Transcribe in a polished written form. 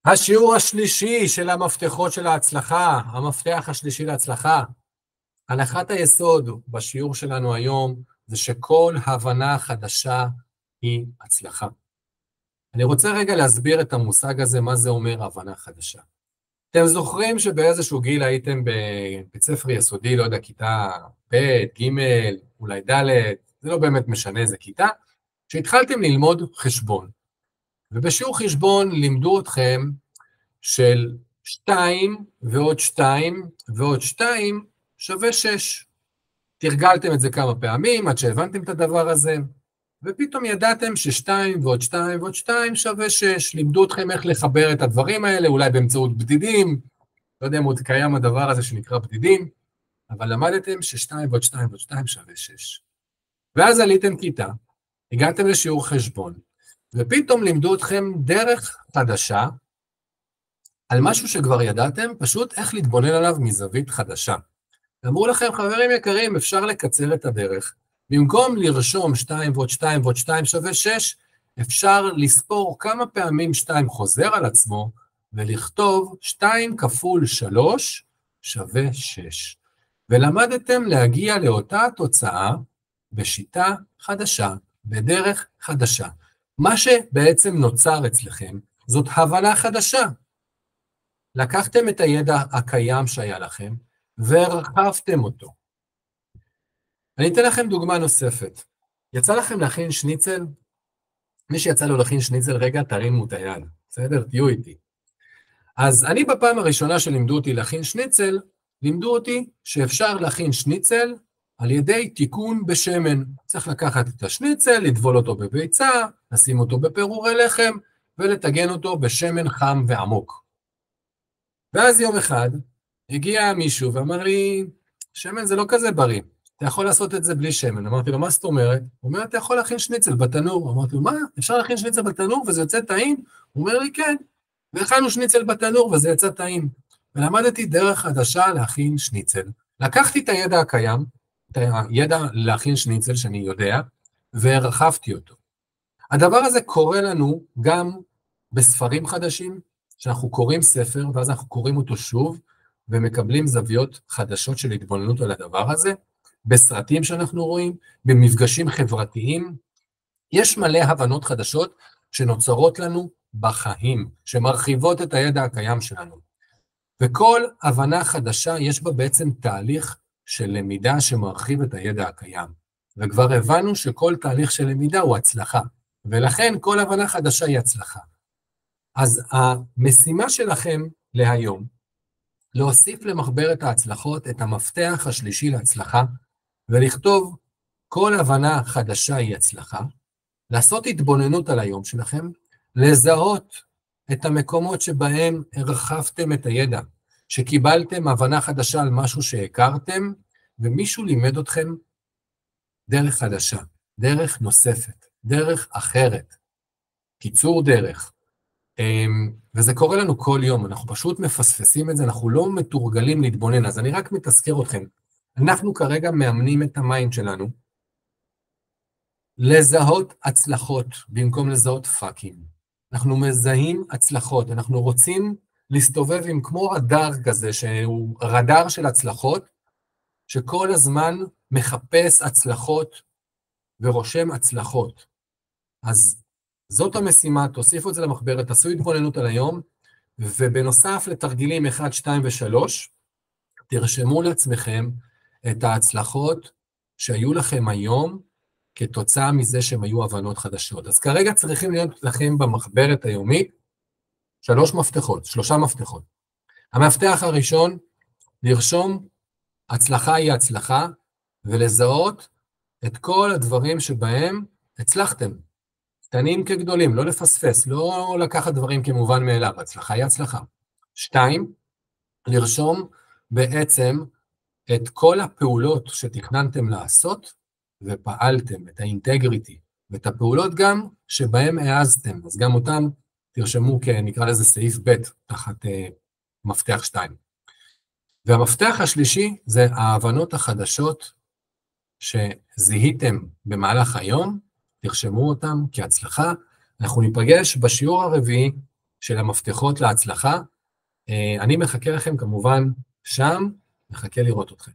השיעור השלישי של המפתחות של ההצלחה, המפתח השלישי להצלחה. הנחת היסוד בשיעור שלנו היום זה שכל הבנה חדשה היא הצלחה. אני רוצה רגע להסביר את המושג הזה, מה זה אומר הבנה חדשה. אתם זוכרים שבאיזשהו גיל הייתם בבית ספר יסודי, לא יודע, כיתה ב', ג', אולי ד', זה לא באמת משנה, זה כיתה, שהתחלתם ללמוד חשבון. ובשיעור חשבון לימדו אתכם של 2 ועוד 2 ועוד 2 שווה 6. תרגלתם את זה כמה פעמים עד שהבנתם את הדבר הזה, ופתאום ידעתם ש2 ועוד 2 ועוד 2 שווה 6. לימדו אתכם איך לחבר את הדברים האלה, אולי באמצעות בדידים, לא יודע אם עוד קיים הדבר הזה שנקרא בדידים, אבל למדתם ש2 ועוד 2 ועוד 2 שווה 6. ואז עליתם כיתה, הגעתם לשיעור חשבון, ופתאום לימדו אתכם דרך חדשה, על משהו שכבר ידעתם, פשוט איך להתבונן עליו מזווית חדשה. אמרו לכם, חברים יקרים, אפשר לקצר את הדרך. במקום לרשום 2 ועוד 2 ועוד 2 שווה 6, אפשר לספור כמה פעמים 2 חוזר על עצמו, ולכתוב 2 כפול 3 שווה 6. ולמדתם להגיע לאותה תוצאה בשיטה חדשה, בדרך חדשה. מה שבעצם נוצר אצלכם, זאת הבנה חדשה. לקחתם את הידע הקיים שהיה לכם, והרחבתם אותו. אני אתן לכם דוגמה נוספת. יצא לכם להכין שניצל? מי שיצא לו להכין שניצל, רגע, תרימו את היד. בסדר? תהיו איתי. אז אני בפעם הראשונה שלימדו אותי להכין שניצל, לימדו אותי שאפשר להכין שניצל על ידי תיקון בשמן. צריך לקחת את השניצל, לטבול אותו בביצה, לשים אותו בפירורי לחם, ולטגן אותו בשמן חם ועמוק. ואז יום אחד הגיע מישהו ואמר לי, שמן זה לא כזה בריא, אתה יכול לעשות את זה בלי שמן. אמרתי לו, מה זאת אומרת? הוא אומר, אתה יכול להכין שניצל בתנור. אמרתי לו, מה? אפשר להכין שניצל בתנור וזה יוצא טעים? הוא אומר לי, כן. והכנו שניצל בתנור וזה יצא טעים. ולמדתי דרך חדשה להכין שניצל. לקחתי את הידע הקיים, את הידע להכין שניצל שאני יודע, והרחבתי אותו. הדבר הזה קורה לנו גם בספרים חדשים, שאנחנו קוראים ספר, ואז אנחנו קוראים אותו שוב, ומקבלים זוויות חדשות של התבוננות על הדבר הזה, בסרטים שאנחנו רואים, במפגשים חברתיים, יש מלא הבנות חדשות שנוצרות לנו בחיים, שמרחיבות את הידע הקיים שלנו. וכל הבנה חדשה יש בה בעצם תהליך של למידה שמרחיב את הידע הקיים. וכבר הבנו שכל תהליך של למידה הוא הצלחה, ולכן כל הבנה חדשה היא הצלחה. אז המשימה שלכם להיום, להוסיף למחברת ההצלחות את המפתח השלישי להצלחה, ולכתוב כל הבנה חדשה היא הצלחה, לעשות התבוננות על היום שלכם, לזהות את המקומות שבהם הרחבתם את הידע, שקיבלתם הבנה חדשה על משהו שהכרתם, ומישהו לימד אתכם דרך חדשה, דרך נוספת, דרך אחרת, קיצור דרך. וזה קורה לנו כל יום, אנחנו פשוט מפספסים את זה, אנחנו לא מתורגלים להתבונן, אז אני רק מתזכר אתכם, אנחנו כרגע מאמנים את המיינד שלנו, לזהות הצלחות במקום לזהות פאקים. אנחנו מזהים הצלחות, אנחנו רוצים להסתובב עם כמו רדאר כזה, שהוא רדאר של הצלחות, שכל הזמן מחפש הצלחות ורושם הצלחות. אז זאת המשימה, תוסיפו את זה למחברת, תעשו התבוננות על היום, ובנוסף לתרגילים 1, 2 ו3, תרשמו לעצמכם את ההצלחות שהיו לכם היום, כתוצאה מזה שהם היו הבנות חדשות. אז כרגע צריכים להיות לכם במחברת היומית 3 מפתחות. המפתח הראשון, לרשום הצלחה היא הצלחה, ולזהות את כל הדברים שבהם הצלחתם. קטנים כגדולים, לא לפספס, לא לקחת דברים כמובן מאליו, הצלחה היא הצלחה. 2, לרשום בעצם את כל הפעולות שתכננתם לעשות, ופעלתם, את האינטגריטי, ואת הפעולות גם שבהם העזתם, אז גם אותם תרשמו נקרא לזה סעיף ב' תחת מפתח 2. והמפתח השלישי זה ההבנות החדשות שזיהיתם במהלך היום, תרשמו אותם כהצלחה. אנחנו ניפגש בשיעור הרביעי של המפתחות להצלחה. אני מחכה לכם כמובן שם, מחכה לראות אתכם.